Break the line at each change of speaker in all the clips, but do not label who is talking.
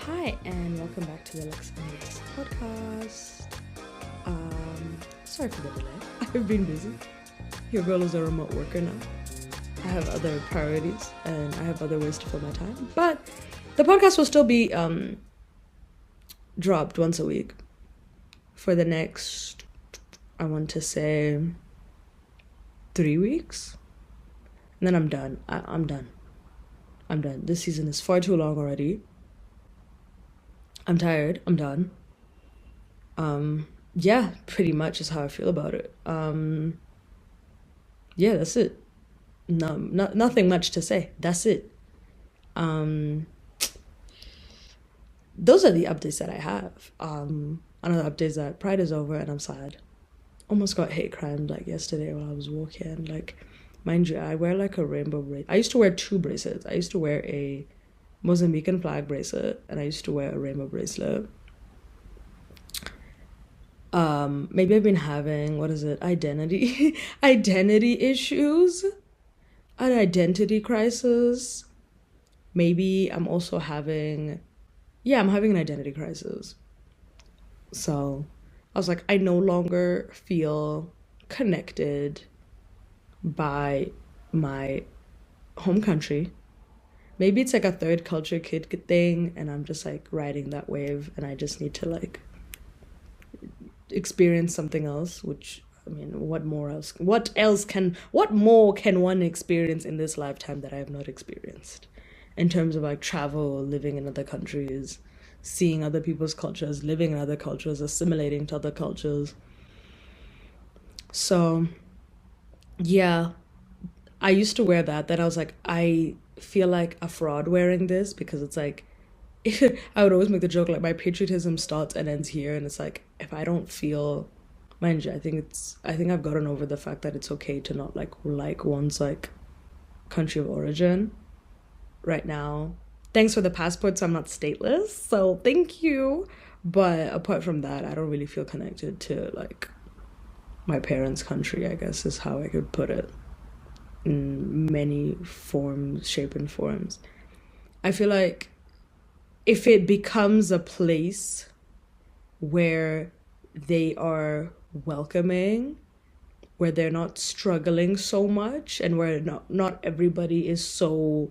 Hi, and welcome back to the Lexi podcast. Sorry for the delay. I've been busy. Your girl is a remote worker now. I have other priorities and I have other ways to fill my time. But the podcast will still be dropped once a week for the next, I want to say, 3 weeks. And then I'm done. I'm done. This season is far too long already. I'm tired. I'm done. Yeah, pretty much is how I feel about it. Yeah, that's it. Nothing much to say. That's it. Those are the updates that I have. Another update is that Pride is over and I'm sad. Almost got hate crimed like yesterday while I was walking. Like, mind you, I wear like a rainbow bracelet. I used to wear 2 bracelets. I used to wear a Mozambican flag bracelet and I used to wear a rainbow bracelet. Maybe I've been having, identity issues, an identity crisis. Maybe I'm also having an identity crisis. So I was like, I no longer feel connected by my home country. Maybe it's like a third culture kid thing and I'm just like riding that wave and I just need to like experience something else, which, I mean, what more can one experience in this lifetime that I have not experienced in terms of like travel, living in other countries, seeing other people's cultures, living in other cultures, assimilating to other cultures. So yeah, I used to wear that. Then I was like, I feel like a fraud wearing this because it's like, I would always make the joke like my patriotism starts and ends here, and it's like if I don't feel, mind you, I think I've gotten over the fact that it's okay to not like one's like country of origin right now. Thanks for the passport, so I'm not stateless, so thank you. But apart from that, I don't really feel connected to like my parents' country, I guess is how I could put it, in many forms, shape and forms. I feel like if it becomes a place where they are welcoming, where they're not struggling so much, and where not everybody is so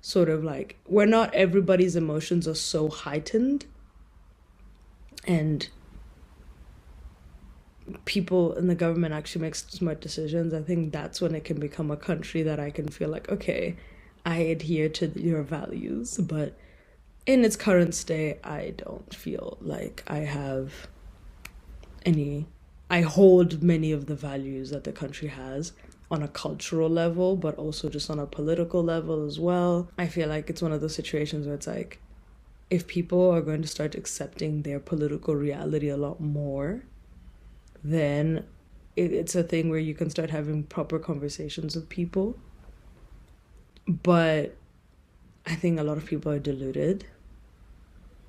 sort of like, where not everybody's emotions are so heightened, and people in the government actually make smart decisions, I think that's when it can become a country that I can feel like, okay, I adhere to your values. But in its current state, I don't feel like I hold many of the values that the country has on a cultural level, but also just on a political level as well. I feel like it's one of those situations where it's like, if people are going to start accepting their political reality a lot more, then it's a thing where you can start having proper conversations with people. But I think a lot of people are deluded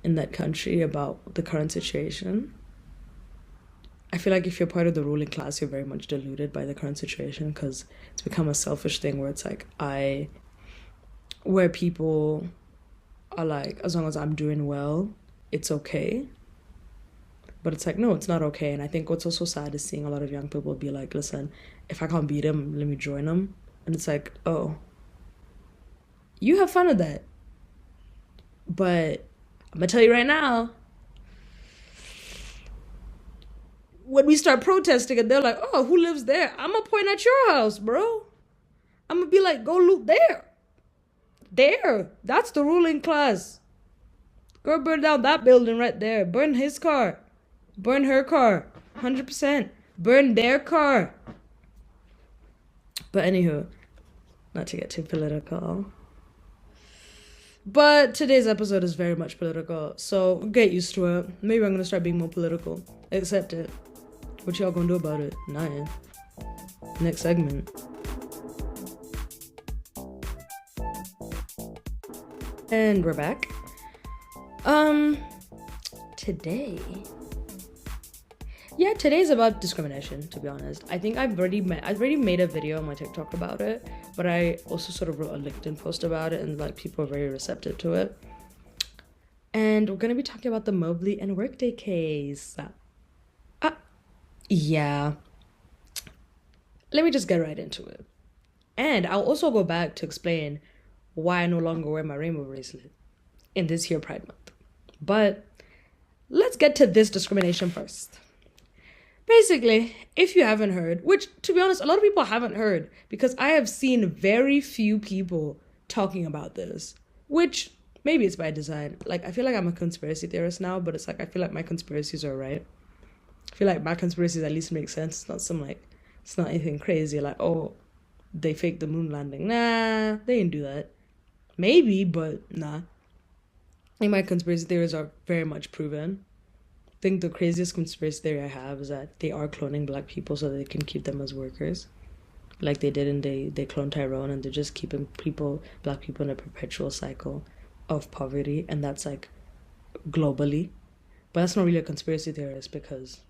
in that country about the current situation. I feel like if you're part of the ruling class, you're very much deluded by the current situation because it's become a selfish thing where it's like where people are like, as long as I'm doing well, it's okay. But it's like, no, it's not okay. And I think what's also sad is seeing a lot of young people be like, listen, if I can't beat him, let me join him. And it's like, oh, you have fun with that. But I'm going to tell you right now, when we start protesting and they're like, oh, who lives there? I'm going to point at your house, bro. I'm going to be like, go loot there. There. That's the ruling class. Go burn down that building right there. Burn his car. Burn her car. 100%. Burn their car. But anywho, not to get too political. But today's episode is very much political, so get used to it. Maybe I'm going to start being more political. Accept it. What y'all gonna do about it? Nothing. Next segment. And we're back. Today's about discrimination, to be honest. I think I've already made a video on my TikTok about it, but I also sort of wrote a LinkedIn post about it, and like people are very receptive to it. And we're going to be talking about the Mobley and Workday case. Uh, yeah, let me just get right into it. And I'll also go back to explain why I no longer wear my rainbow bracelet in this here Pride Month. But let's get to this discrimination first. Basically, if you haven't heard, which to be honest, a lot of people haven't heard because I have seen very few people talking about this, which maybe it's by design. Like, I feel like I'm a conspiracy theorist now, but it's like I feel like my conspiracies are right. I feel like my conspiracies at least make sense. It's not some like, it's not anything crazy like, oh, they faked the moon landing. Nah, they didn't do that. Maybe, but nah. I think my conspiracy theories are very much proven. I think the craziest conspiracy theory I have is that they are cloning black people so that they can keep them as workers. Like they did and they cloned Tyrone and they're just keeping black people in a perpetual cycle of poverty, and that's like globally. But that's not really a conspiracy theorist because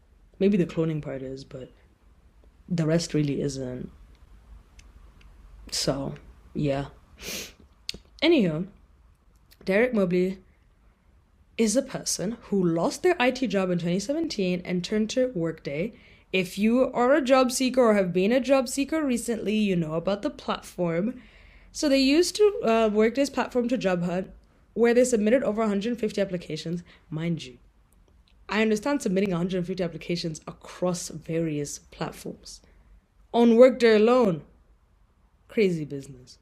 maybe the cloning part is, but the rest really isn't. So, yeah. Anywho, Derek Mobley is a person who lost their IT job in 2017 and turned to Workday. If you are a job seeker or have been a job seeker recently, you know about the platform. So they used to Workday's platform to job hunt, where they submitted over 150 applications. Mind you, I understand submitting 150 applications across various platforms. On Workday alone, crazy business.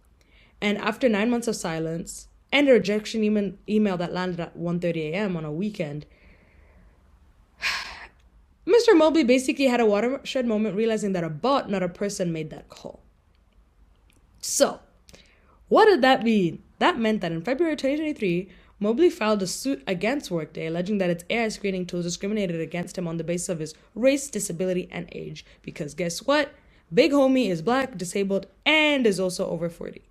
And after 9 months of silence and a rejection email that landed at 1:30 a.m. on a weekend, Mr. Mobley basically had a watershed moment realizing that a bot, not a person, made that call. So, what did that mean? That meant that in February 2023, Mobley filed a suit against Workday, alleging that its AI screening tools discriminated against him on the basis of his race, disability, and age. Because guess what? Big homie is black, disabled, and is also over 40.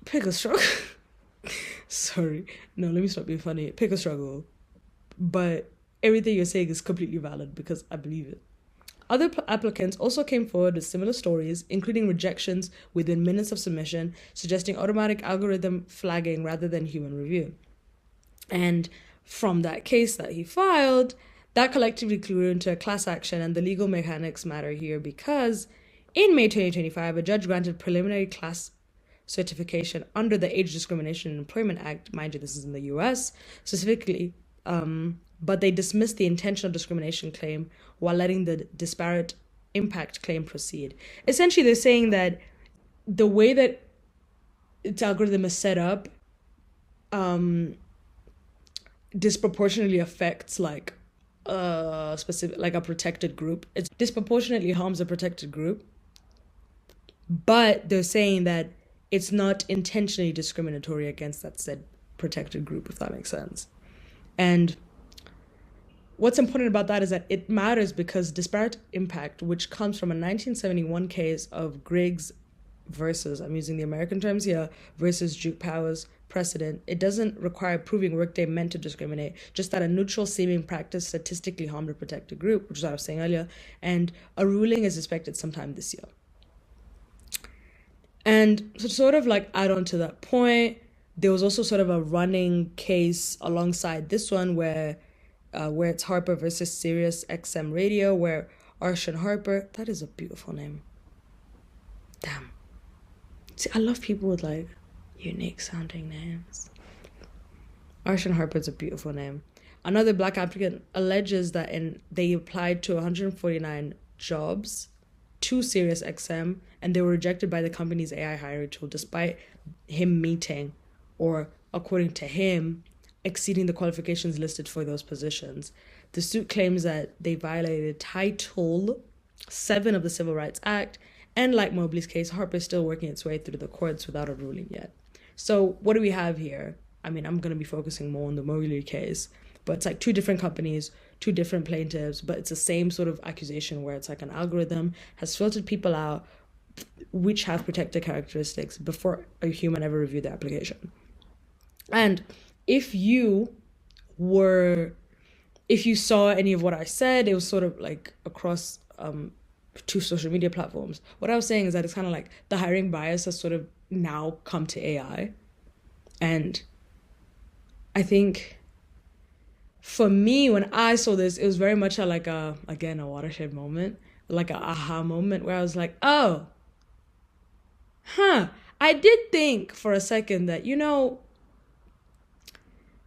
Pick a struggle. Sorry. No, let me stop being funny. Pick a struggle. But everything you're saying is completely valid because I believe it. Other applicants also came forward with similar stories, including rejections within minutes of submission, suggesting automatic algorithm flagging rather than human review. And from that case that he filed, that collectively grew into a class action, and the legal mechanics matter here because in May 2025, a judge granted preliminary class certification under the Age Discrimination in Employment Act. Mind you, this is in the US specifically, but they dismissed the intentional discrimination claim while letting the disparate impact claim proceed. Essentially, they're saying that the way that its algorithm is set up disproportionately affects like a specific, like a protected group. It disproportionately harms a protected group, but they're saying that it's not intentionally discriminatory against that said protected group, if that makes sense. And what's important about that is that it matters because disparate impact, which comes from a 1971 case of Griggs versus, I'm using the American terms here, versus Duke Powers precedent, it doesn't require proving Workday meant to discriminate, just that a neutral seeming practice statistically harmed a protected group, which is what I was saying earlier, and a ruling is expected sometime this year. And to sort of like add on to that point, there was also sort of a running case alongside this one where it's Harper versus Sirius XM Radio, where Arshan Harper, that is a beautiful name. Damn. See, I love people with like unique sounding names. Arshan Harper is a beautiful name. Another black applicant alleges that they applied to 149 jobs to Sirius XM and they were rejected by the company's AI hiring tool despite him meeting, or according to him, exceeding the qualifications listed for those positions. The suit claims that they violated Title 7 of the Civil Rights Act, and like Mobley's case, Harper is still working its way through the courts without a ruling yet. So what do we have here? I mean, I'm going to be focusing more on the Mobley case, but it's like two different companies, two different plaintiffs, but it's the same sort of accusation where it's like an algorithm has filtered people out which have protected characteristics before a human ever reviewed the application. And if you saw any of what I said, it was sort of like across two social media platforms. What I was saying is that it's kind of like the hiring bias has sort of now come to AI. And I think for me, when I saw this, it was very much again, a watershed moment, like a aha moment where I was like, oh, huh. I did think for a second that,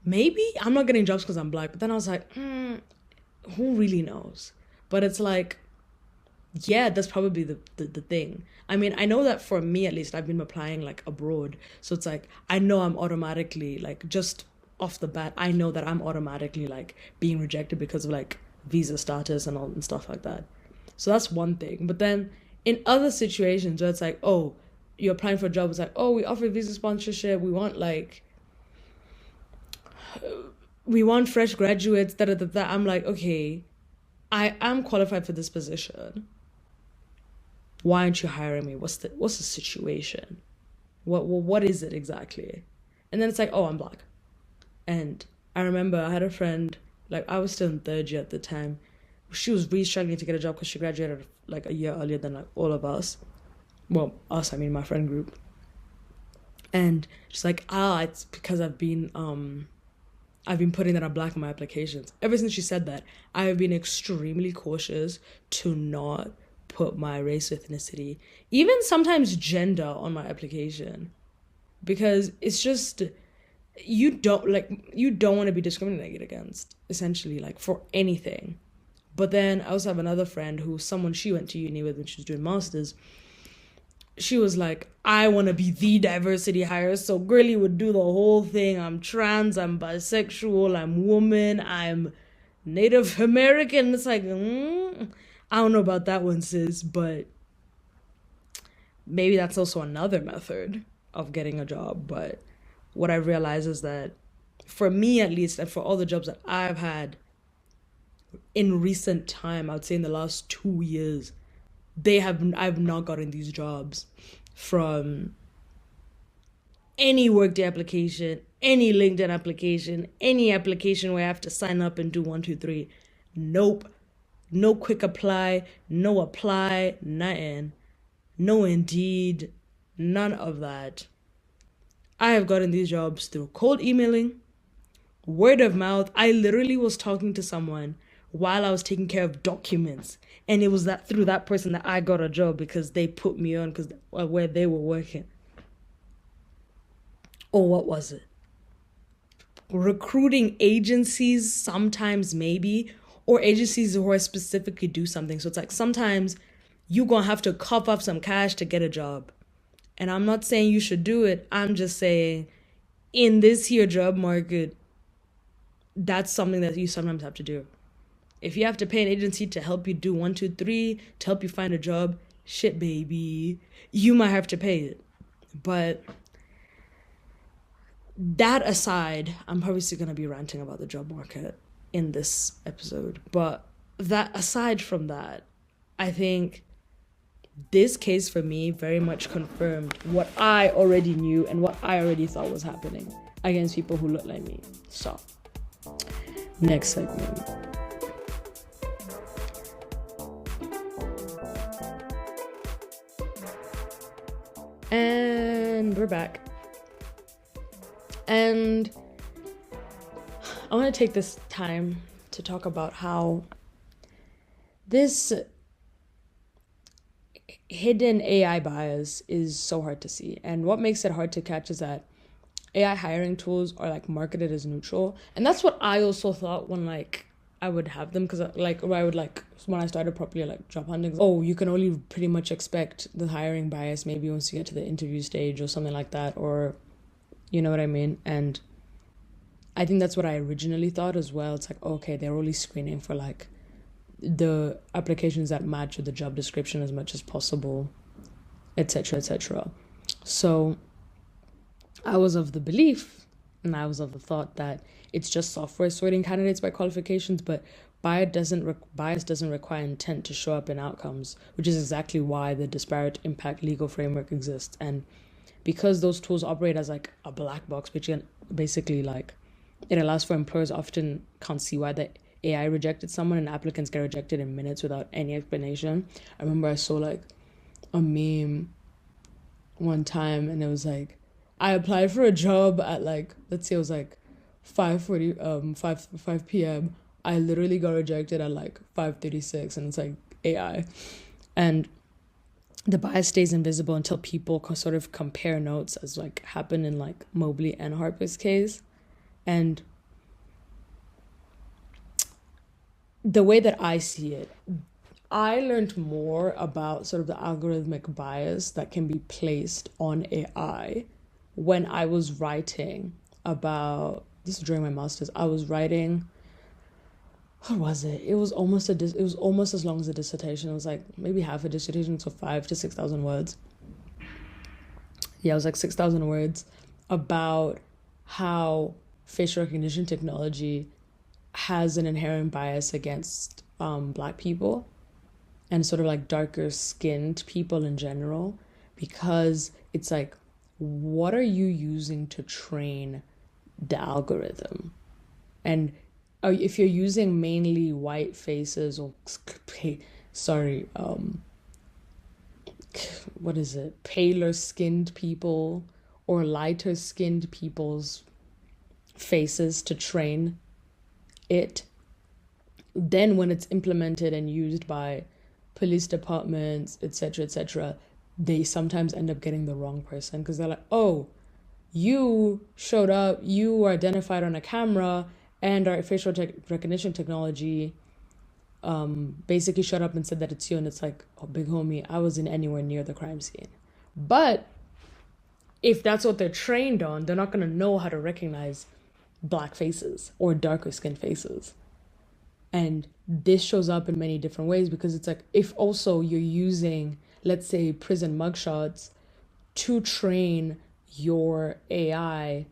maybe I'm not getting jobs because I'm black. But then I was like, who really knows? But it's like, yeah, that's probably the thing. I mean, I know that for me at least, I've been applying like abroad. So it's like, I know I'm automatically like, just off the bat, I know that I'm automatically like being rejected because of like visa status and all and stuff like that. So that's one thing. But then in other situations where it's like, oh, you're applying for a job, it's like, oh, we offer visa sponsorship. We want fresh graduates, da da da da. I'm like, okay, I am qualified for this position. Why aren't you hiring me? What's the situation? What is it exactly? And then it's like, oh, I'm black. And I remember I had a friend, like I was still in third year at the time. She was really struggling to get a job because she graduated like a year earlier than like all of us. Well, us, I mean my friend group. And she's like, it's because I've been putting that on black in my applications. Ever since she said that, I have been extremely cautious to not put my race, ethnicity, even sometimes gender on my application. Because it's just, you don't want to be discriminated against, essentially, like for anything. But then I also have another friend who's someone she went to uni with when she was doing masters. She was like, I want to be the diversity hire. So girly would do the whole thing. I'm trans, I'm bisexual, I'm woman, I'm Native American. It's like, I don't know about that one, sis, but maybe that's also another method of getting a job. But what I realize is that for me, at least, and for all the jobs that I've had in recent time, I would say in the last 2 years, I've not gotten these jobs from any Workday application, any LinkedIn application, any application where I have to sign up and do one, two, three. Nope. No quick apply, no apply, nothing. No Indeed, none of that. I have gotten these jobs through cold emailing, word of mouth. I literally was talking to someone while I was taking care of documents. And it was that through that person that I got a job because they put me on because where they were working. Or what was it? Recruiting agencies, sometimes maybe, or agencies who are specifically do something. So it's like sometimes you're going to have to cough up some cash to get a job. And I'm not saying you should do it. I'm just saying in this here job market, that's something that you sometimes have to do. If you have to pay an agency to help you do one, two, three, to help you find a job, shit, baby, you might have to pay it. But that aside, I'm probably still going to be ranting about the job market in this episode. But that aside from that, I think this case for me very much confirmed what I already knew and what I already thought was happening against people who look like me. So, next segment. And we're back. And I want to take this time to talk about how this hidden AI bias is so hard to see. And what makes it hard to catch is that AI hiring tools are like marketed as neutral. And that's what I also thought when I would have them, because when I started properly job hunting, oh, you can only pretty much expect the hiring bias maybe once you get to the interview stage or something like that, or you know what I mean? And I think that's what I originally thought as well. It's like, okay, they're only screening for the applications that match with the job description as much as possible, etc., etc. So I was of the belief, and I was of the thought that it's just software sorting candidates by qualifications, but bias doesn't require intent to show up in outcomes, which is exactly why the disparate impact legal framework exists. And because those tools operate as a black box, which basically it allows for employers often can't see why the AI rejected someone, and applicants get rejected in minutes without any explanation. I remember I saw a meme one time, and it was I applied for a job at let's say it was 5 p.m. I literally got rejected at like 5:36, and it's like AI. And the bias stays invisible until people sort of compare notes, as like happened in like Mobley and Harper's case. And the way that I see it, I learned more about sort of the algorithmic bias that can be placed on AI when I was writing about this is during my master's. I was writing, what was it? It was almost it was almost as long as a dissertation. It was like maybe half a dissertation, so 5 to 6,000 words. Yeah, it was like 6,000 words about how facial recognition technology has an inherent bias against black people and sort of like darker skinned people in general, because it's like, what are you using to train the algorithm? And if you're using mainly white faces or sorry, what is it, paler skinned people or lighter skinned people's faces to train it, then when it's implemented and used by police departments, etc., they sometimes end up getting the wrong person, because they're like, oh, you showed up, you were identified on a camera, and our facial recognition technology basically showed up and said that it's you. And it's like, oh, big homie, I wasn't anywhere near the crime scene. But if that's what they're trained on, they're not going to know how to recognize black faces or darker skinned faces. And this shows up in many different ways, because it's like, if also you're using, let's say, prison mugshots to train your AI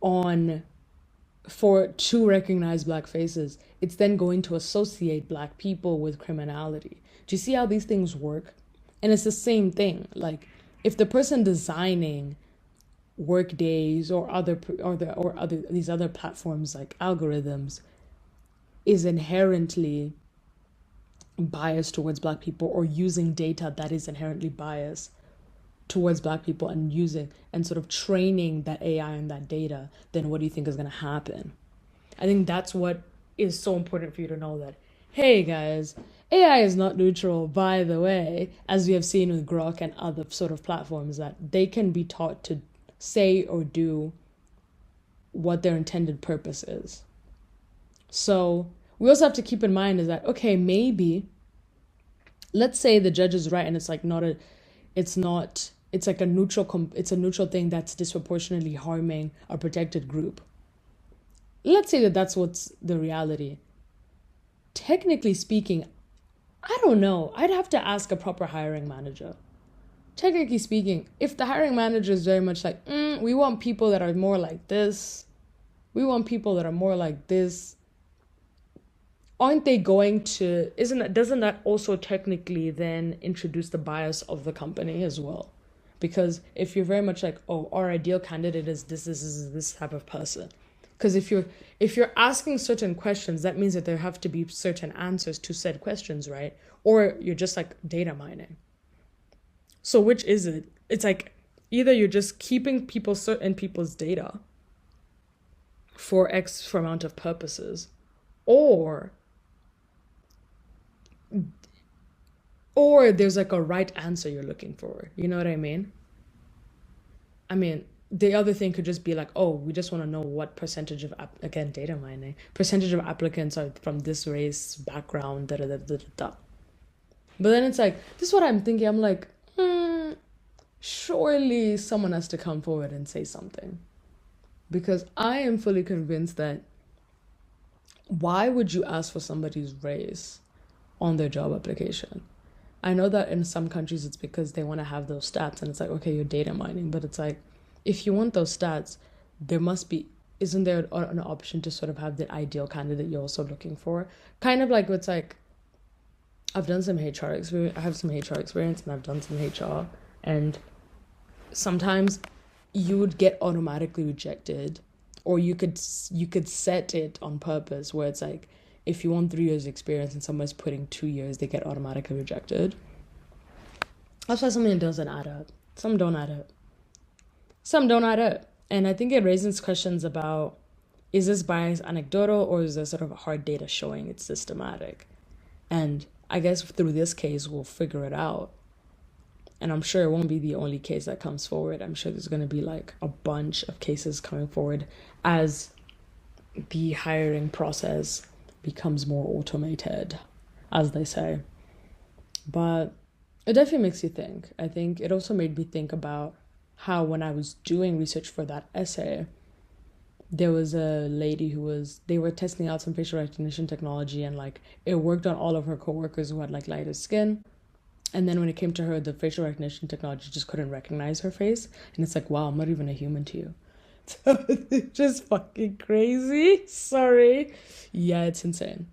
on to recognize black faces, it's then going to associate black people with criminality. Do you see how these things work? And it's the same thing. Like, if the person designing Workdays or other these other platforms like algorithms is inherently biased towards black people, or using data that is inherently biased towards black people, and using and sort of training that AI and that data, then what do you think is going to happen? I think that's what is so important for you to know, that, hey guys, AI is not neutral, by the way, as we have seen with Grok and other sort of platforms, that they can be taught to say or do what their intended purpose is. So we also have to keep in mind is that, okay, maybe, let's say the judge is right and it's like it's like a it's a neutral thing that's disproportionately harming a protected group. Let's say that that's what's the reality. Technically speaking, I don't know. I'd have to ask a proper hiring manager. Technically speaking, if the hiring manager is very much like, we want people that are more like this, we want people that are more like this, aren't they going to, doesn't that also technically then introduce the bias of the company as well? Because if you're very much like, oh, our ideal candidate is this type of person. Because if you're asking certain questions, that means that there have to be certain answers to said questions, right? Or you're just like data mining. So which is it? It's like, either you're just keeping certain people's data for X amount of purposes, or there's like a right answer you're looking for. You know what I mean? I mean, the other thing could just be like, oh, we just want to know what percentage of again, data mining, percentage of applicants are from this race, background, da da da da da. But then it's like, this is what I'm thinking. I'm like, surely someone has to come forward and say something, because I am fully convinced that, why would you ask for somebody's race on their job application? I know that in some countries it's because they want to have those stats, and it's like, okay, you're data mining, but it's like, if you want those stats, there must be, isn't there an option to sort of have the ideal candidate you're also looking for? Kind of like, it's like, I've done some HR experience, I have some HR experience, and I've done some HR, and sometimes you would get automatically rejected, or you could set it on purpose where it's like, if you want 3 years experience and someone's putting 2 years, they get automatically rejected. That's why something doesn't add up. Some don't add up. And I think it raises questions about is this bias anecdotal or is there sort of hard data showing it's systematic? And I guess through this case, we'll figure it out. And I'm sure it won't be the only case that comes forward. I'm sure there's going to be like a bunch of cases coming forward as the hiring process becomes more automated, as they say. But it definitely makes you think. I think it also made me think about how when I was doing research for that essay, there was a lady they were testing out some facial recognition technology and like it worked on all of her coworkers who had like lighter skin. And then when it came to her, the facial recognition technology just couldn't recognize her face. And it's like, wow, I'm not even a human to you. It's just fucking crazy. Sorry. Yeah, it's insane.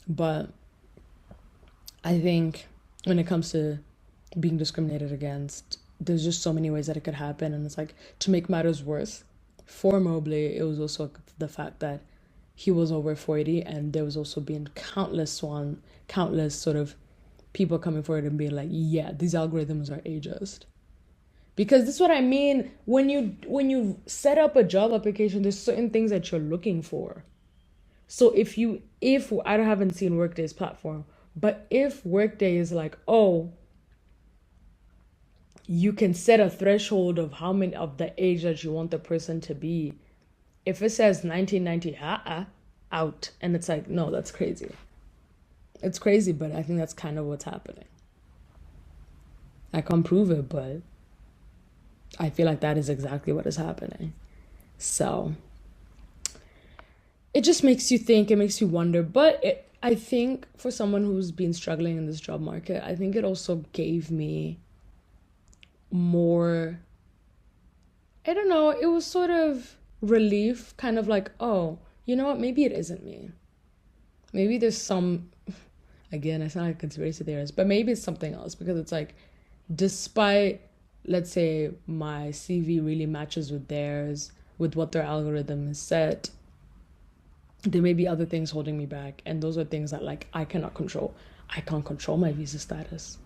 But I think when it comes to being discriminated against, there's just so many ways that it could happen. And it's like, to make matters worse, for Mobley, it was also the fact that he was over 40 and there was also being countless sort of people coming forward and being like, yeah, these algorithms are ageist. Because this is what I mean. When you set up a job application, there's certain things that you're looking for. So if I haven't seen Workday's platform, but if Workday is like, oh, you can set a threshold of how many of the age that you want the person to be. If it says 1990, out. And it's like, no, that's crazy. It's crazy, but I think that's kind of what's happening. I can't prove it, but I feel like that is exactly what is happening. So it just makes you think, it makes you wonder. But I think for someone who's been struggling in this job market, I think it also gave me more, I don't know, it was sort of relief, kind of like, oh, you know what, maybe it isn't me. Maybe there's some, again, I sound like a conspiracy theorist, but maybe it's something else, because it's like, despite, let's say, my CV really matches with theirs, with what their algorithm has set, there may be other things holding me back, and those are things that, like, I cannot control. I can't control my visa status.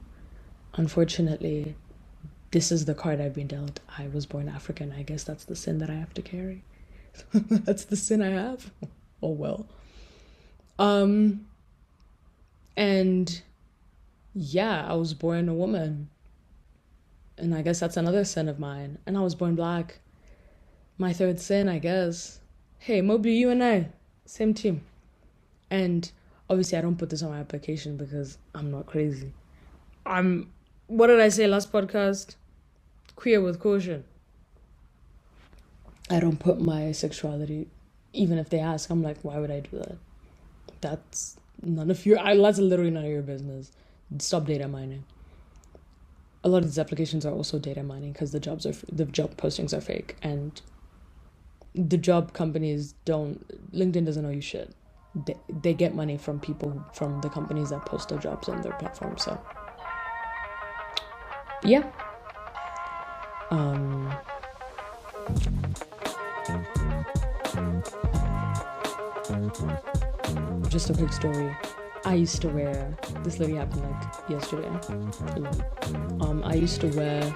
Unfortunately, this is the card I've been dealt. I was born African. I guess that's the sin that I have to carry. That's the sin I have. Oh, well. And yeah, I was born a woman. And I guess that's another sin of mine. And I was born black. My third sin, I guess. Hey, Mobley, you and I, same team. And obviously I don't put this on my application because I'm not crazy. What did I say last podcast? Queer with caution. I don't put my sexuality, even if they ask, I'm like, why would I do that? That's that's literally none of your business. Stop data mining. A lot of these applications are also data mining because the job postings are fake, and the job companies LinkedIn doesn't owe you shit. They get money from from the companies that post their jobs on their platform. So yeah. Just a quick story. I used to wear, this literally happened like yesterday. I used to wear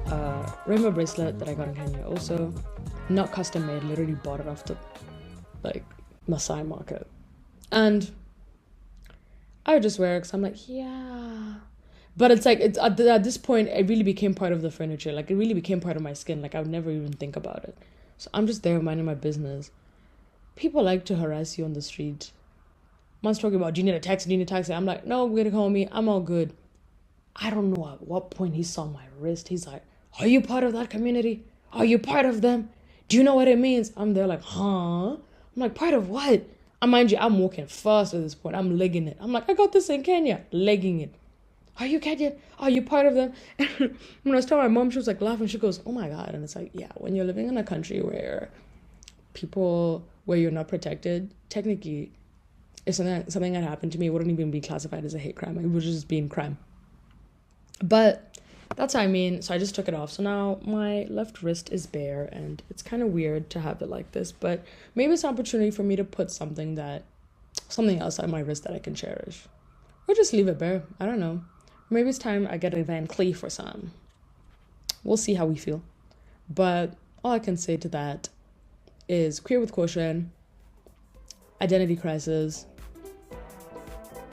a rainbow bracelet that I got in Kenya. Also, not custom made, literally bought it off the like Maasai market. And I would just wear it because I'm like, yeah. But it's like, it's at this point, it really became part of the furniture. Like, it really became part of my skin. Like, I would never even think about it. So I'm just there minding my business. People like to harass you on the street. Man's talking about, do you need a taxi? Do you need a taxi? I'm like, no, we're gonna call me. I'm all good. I don't know at what point he saw my wrist. He's like, are you part of that community? Are you part of them? Do you know what it means? I'm there like, huh? I'm like, part of what? Mind you, I'm walking fast at this point. I'm legging it. I'm like, I got this in Kenya. Legging it. Are you Kenya? Are you part of them? And when I was telling my mom, she was like laughing. She goes, oh my God. And it's like, yeah, when you're living in a country where you're not protected, technically, if something had happened to me, it wouldn't even be classified as a hate crime. It would just be in crime. But that's what I mean. So I just took it off. So now my left wrist is bare, and it's kind of weird to have it like this. But maybe it's an opportunity for me to put something else on my wrist that I can cherish. Or just leave it bare. I don't know. Maybe it's time I get a Van Cleef or something. We'll see how we feel. But all I can say to that is queer with caution, identity crisis,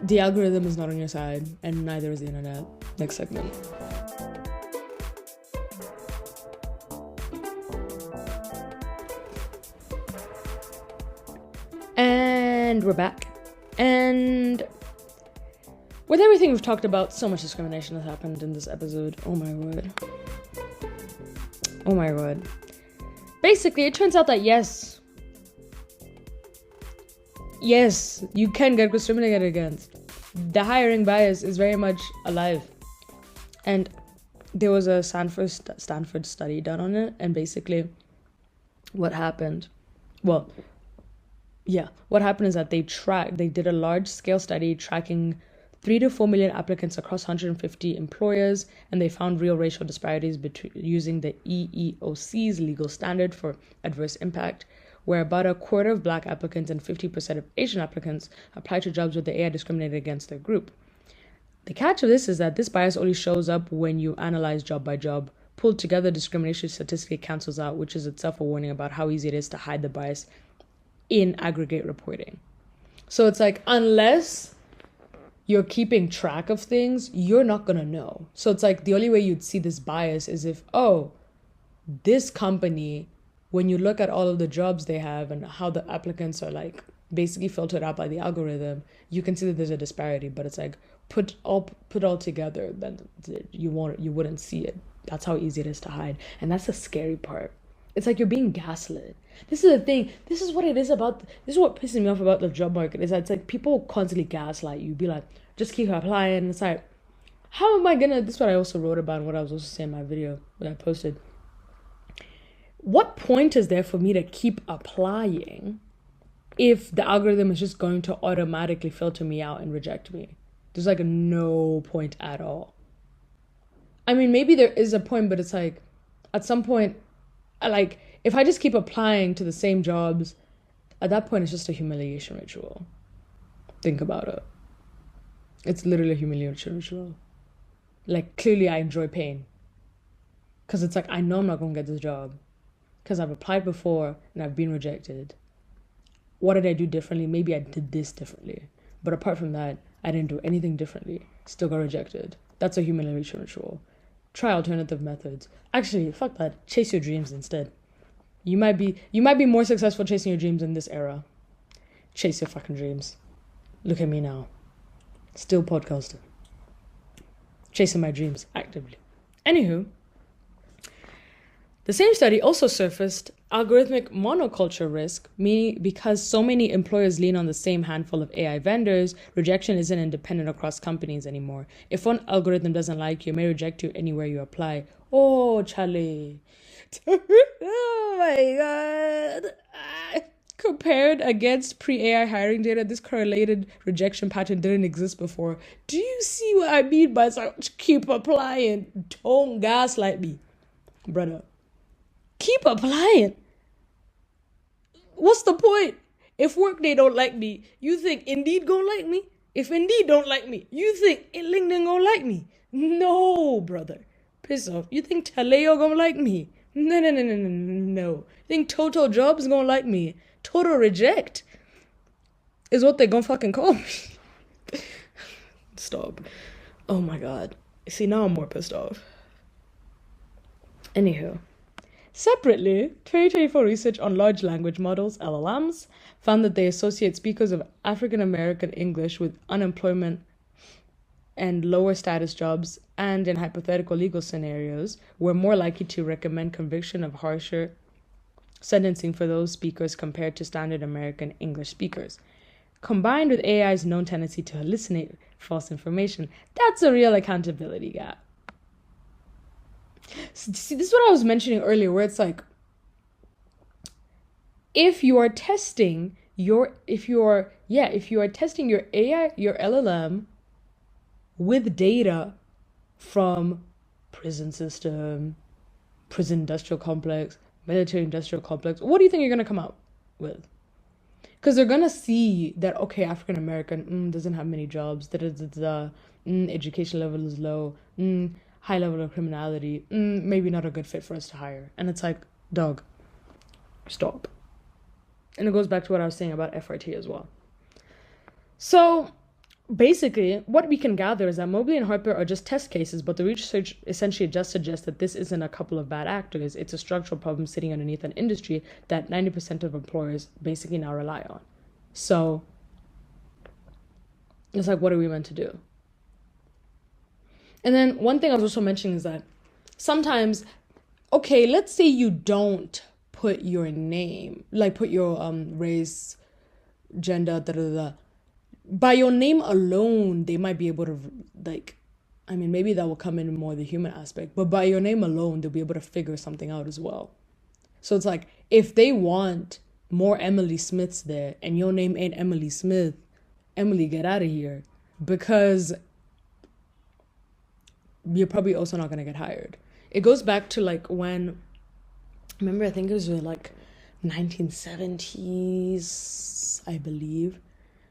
the algorithm is not on your side, and neither is the internet. Next segment. And we're back. And with everything we've talked about, so much discrimination has happened in this episode. Oh my word. Oh my word. Basically, it turns out that yes, you can get discriminated against. The hiring bias is very much alive. And there was a Stanford study done on it, and basically what happened is that they did a large scale study tracking 3 to 4 million applicants across 150 employers, and they found real racial disparities using the EEOC's legal standard for adverse impact, where about a quarter of Black applicants and 50% of Asian applicants applied to jobs where the AI discriminated against their group. The catch of this is that this bias only shows up when you analyze job by job. Pulled together, discrimination statistically cancels out, which is itself a warning about how easy it is to hide the bias in aggregate reporting. So it's like, unless you're keeping track of things, you're not going to know. So it's like the only way you'd see this bias is if, this company, when you look at all of the jobs they have and how the applicants are like basically filtered out by the algorithm, you can see that there's a disparity. But it's like put all together, then you wouldn't see it. That's how easy it is to hide, and that's the scary part. It's like you're being gaslit. This is the thing. This is what it is about. This is what pisses me off about the job market, is that it's like people constantly gaslight you. Be like, just keep applying. And it's like, how am I gonna? This is what I also wrote about and what I was also saying in my video that I posted. What point is there for me to keep applying if the algorithm is just going to automatically filter me out and reject me? There's like no point at all. I mean, maybe there is a point, but it's like, at some point, like, if I just keep applying to the same jobs, at that point, it's just a humiliation ritual. Think about it. It's literally a humiliation ritual. Like, clearly I enjoy pain. Because it's like, I know I'm not going to get this job. Because I've applied before and I've been rejected. What did I do differently? Maybe I did this differently. But apart from that, I didn't do anything differently. Still got rejected. That's a humiliation ritual. Try alternative methods. Actually, fuck that. Chase your dreams instead. You might be more successful chasing your dreams in this era. Chase your fucking dreams. Look at me now. Still podcasting. Chasing my dreams actively. Anywho, the same study also surfaced algorithmic monoculture risk, meaning because so many employers lean on the same handful of AI vendors, rejection isn't independent across companies anymore. If one algorithm doesn't like you, it may reject you anywhere you apply. Oh, Charlie. Oh my God. Compared against pre-AI hiring data, this correlated rejection pattern didn't exist before. Do you see what I mean by keep applying? Don't gaslight me, brother. Keep applying. What's the point? If Workday don't like me, you think Indeed gonna like me? If Indeed don't like me, you think LinkedIn gonna like me? No, brother. Piss off. You think Taleo gonna like me? No. You think Total Jobs gonna like me? Total reject is what they gonna fucking call me. Stop. Oh my God. See, now I'm more pissed off. Anywho. Separately, 2024 research on large language models, LLMs, found that they associate speakers of African American English with unemployment and lower status jobs, and in hypothetical legal scenarios, were more likely to recommend conviction of harsher sentencing for those speakers compared to standard American English speakers. Combined with AI's known tendency to hallucinate false information, that's a real accountability gap. See, this is what I was mentioning earlier, where it's like, if you are testing your AI, your LLM with data from prison system, prison industrial complex, military industrial complex, what do you think you're going to come out with? Because they're going to see that, okay, African American doesn't have many jobs, education level is low, high level of criminality, maybe not a good fit for us to hire. And it's like, dog, stop. And it goes back to what I was saying about FRT as well. So basically, what we can gather is that Mobley and Harper are just test cases, but the research essentially just suggests that this isn't a couple of bad actors. It's a structural problem sitting underneath an industry that 90% of employers basically now rely on. So it's like, what are we meant to do? And then one thing I was also mentioning is that sometimes, okay, let's say you don't put your name, like put your race, gender, da da da. By your name alone, they might be able to, like, I mean, maybe that will come in more the human aspect, but by your name alone, they'll be able to figure something out as well. So it's like, if they want more Emily Smiths there and your name ain't Emily Smith, Emily, get out of here, because you're probably also not going to get hired. It goes back to like when, remember, I think it was like 1970s, I believe,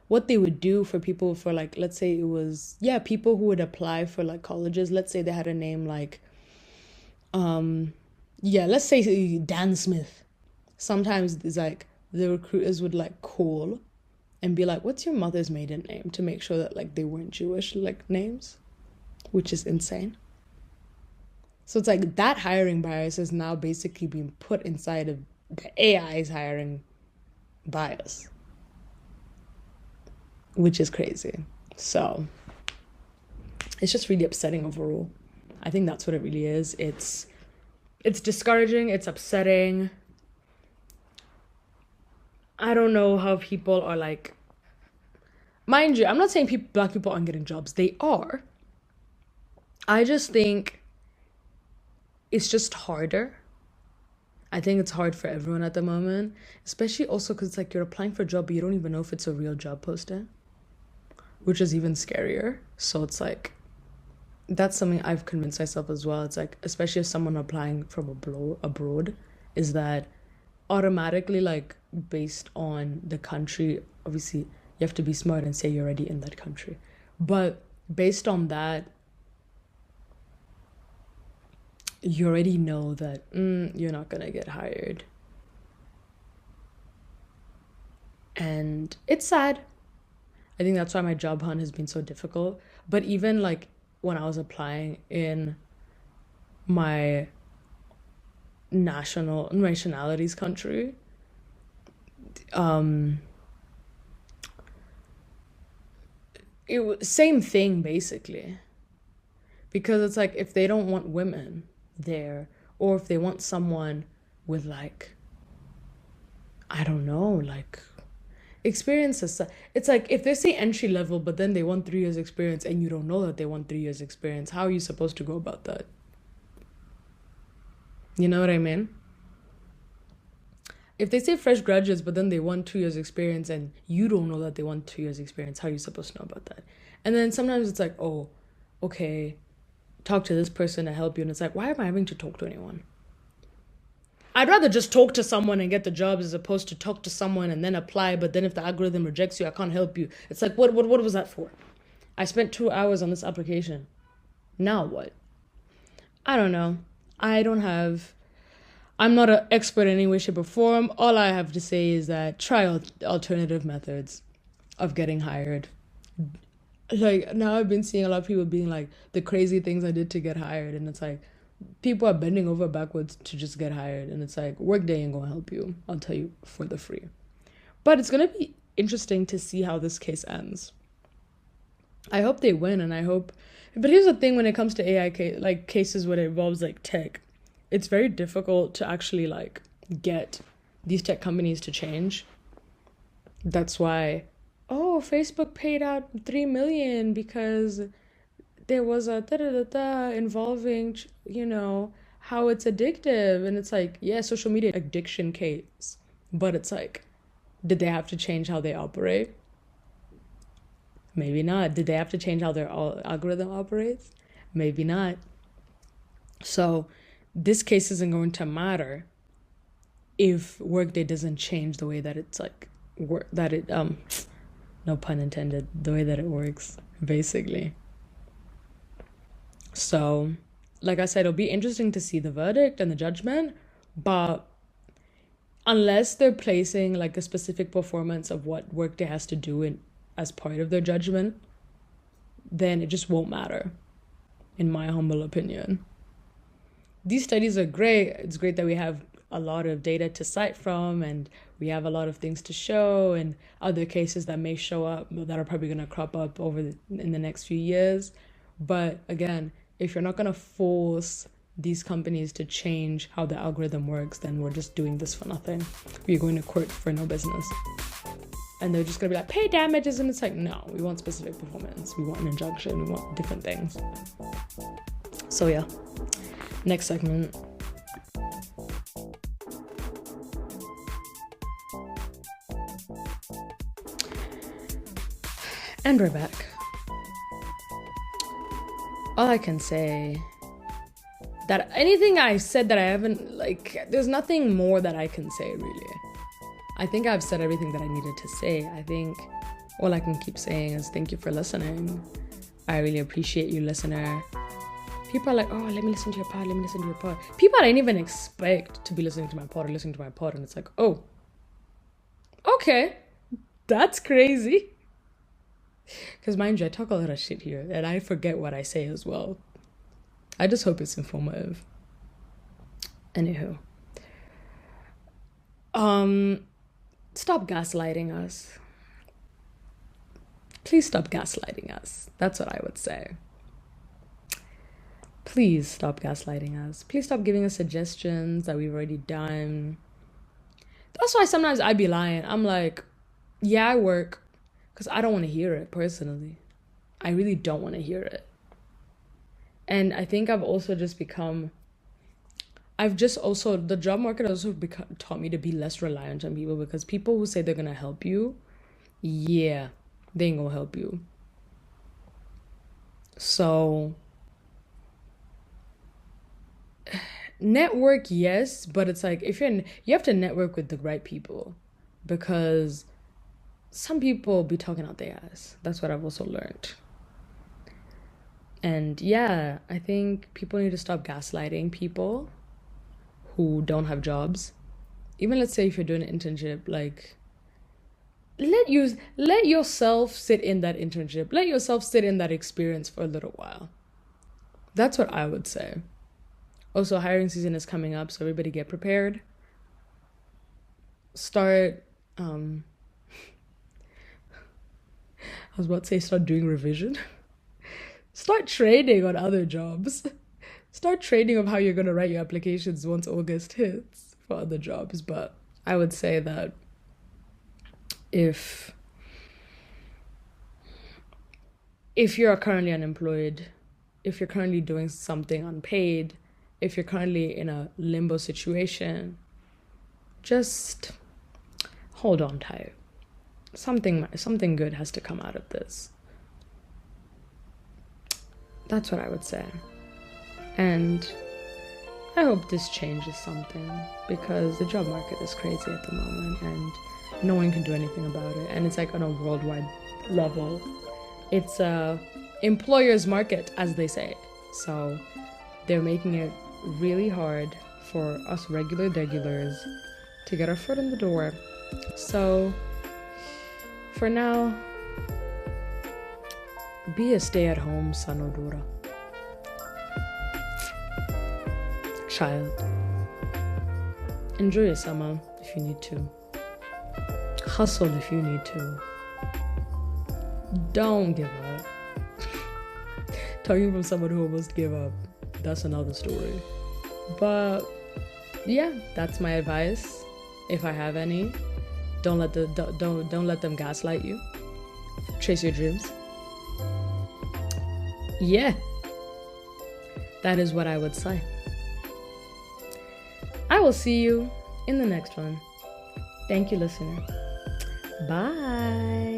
what they would do for people for like, let's say it was, yeah, people who would apply for like colleges. Let's say they had a name like, yeah, let's say Dan Smith. Sometimes it's like the recruiters would like call and be like, what's your mother's maiden name, to make sure that like they weren't Jewish like names, which is insane. So it's like that hiring bias is now basically being put inside of the AI's hiring bias, which is crazy. So it's just really upsetting overall. I think that's what it really is. It's discouraging, it's upsetting. I don't know how people are like, mind you, I'm not saying black people aren't getting jobs. They are. I just think it's just harder. I think it's hard for everyone at the moment, especially also because it's like you're applying for a job, but you don't even know if it's a real job posting, which is even scarier. So it's like, that's something I've convinced myself as well. It's like, especially if someone applying from abroad, is that automatically, like, based on the country, obviously you have to be smart and say you're already in that country, but based on that, you already know that you're not gonna get hired. And it's sad. I think that's why my job hunt has been so difficult. But even like when I was applying in my nationalities country, it was same thing basically, because it's like if they don't want women there, or if they want someone with like, I don't know, like experiences, it's like if they say entry level but then they want 3 years experience and you don't know that they want 3 years experience, how are you supposed to go about that? You know what I mean? If they say fresh graduates but then they want 2 years experience and you don't know that they want 2 years experience, how are you supposed to know about that? And then sometimes it's like, oh, okay, talk to this person to help you, and it's like, why am I having to talk to anyone? I'd rather just talk to someone and get the jobs as opposed to talk to someone and then apply, but then if the algorithm rejects you, I can't help you. It's like, what was that for? I spent 2 hours on this application. Now what? I don't know. I'm not an expert in any way, shape, or form. All I have to say is that try alternative methods of getting hired. Like, now I've been seeing a lot of people being like, the crazy things I did to get hired. And it's like, people are bending over backwards to just get hired. And it's like, Workday ain't gonna help you. I'll tell you for the free. But it's gonna be interesting to see how this case ends. I hope they win, and I hope. But here's the thing: when it comes to AI like cases where it involves like tech, it's very difficult to actually like get these tech companies to change. That's why, oh, Facebook paid out 3 million because there was a da da da da involving, how it's addictive. And it's like, yeah, social media addiction case, but it's like, did they have to change how they operate? Maybe not. Did they have to change how their algorithm operates? Maybe not. So this case isn't going to matter if Workday doesn't change the way that it's like no pun intended, the way that it works, basically. So, like I said, it'll be interesting to see the verdict and the judgment, but unless they're placing like a specific performance of what Workday has to do as part of their judgment, then it just won't matter, in my humble opinion. These studies are great. It's great that we have a lot of data to cite from, and we have a lot of things to show, and other cases that may show up that are probably going to crop up in the next few years. But again, if you're not going to force these companies to change how the algorithm works, then we're just doing this for nothing. We're going to court for no business. And they're just going to be like, pay damages. And it's like, no, we want specific performance. We want an injunction. We want different things. So yeah, next segment. And we're back. All I can say, that anything I said that I haven't, like, there's nothing more that I can say, really. I think I've said everything that I needed to say. I think all I can keep saying is thank you for listening. I really appreciate you, listener. People are like, oh, let me listen to your pod, let me listen to your pod. People I didn't even expect to be listening to my pod or listening to my pod, and it's like, oh, okay, that's crazy. Because mind you, I talk a lot of shit here, and I forget what I say as well. I just hope it's informative. Anywho. Stop gaslighting us. Please stop gaslighting us. That's what I would say. Please stop gaslighting us. Please stop giving us suggestions that we've already done. That's why sometimes I be lying. I'm like, yeah, I work. Because I don't want to hear it, personally. I really don't want to hear it. And I think I've also just become... the job market also taught me to be less reliant on people, because people who say they're going to help you, yeah, they ain't going to help you. So, network, yes, but it's like, you have to network with the right people, because some people be talking out their ass. That's what I've also learned. And yeah, I think people need to stop gaslighting people who don't have jobs. Even let's say if you're doing an internship, like let yourself sit in that internship. Let yourself sit in that experience for a little while. That's what I would say. Also, hiring season is coming up, so everybody get prepared. Start I was about to say start doing revision. Start training on other jobs. Start training of how you're going to write your applications once August hits for other jobs. But I would say that if you're currently unemployed, if you're currently doing something unpaid, if you're currently in a limbo situation, just hold on tight. Something good has to come out of this. That's what I would say. And I hope this changes something, because the job market is crazy at the moment and no one can do anything about it. And it's like on a worldwide level. It's a employer's market, as they say. So they're making it really hard for us regulars to get our foot in the door. So for now, be a stay-at-home son or daughter. Child. Enjoy your summer if you need to. Hustle if you need to. Don't give up. Talking from someone who almost gave up, that's another story. But yeah, that's my advice. If I have any, don't let them gaslight you. Chase your dreams. Yeah, that is what I would say. I will see you in the next one. Thank you, listener. Bye.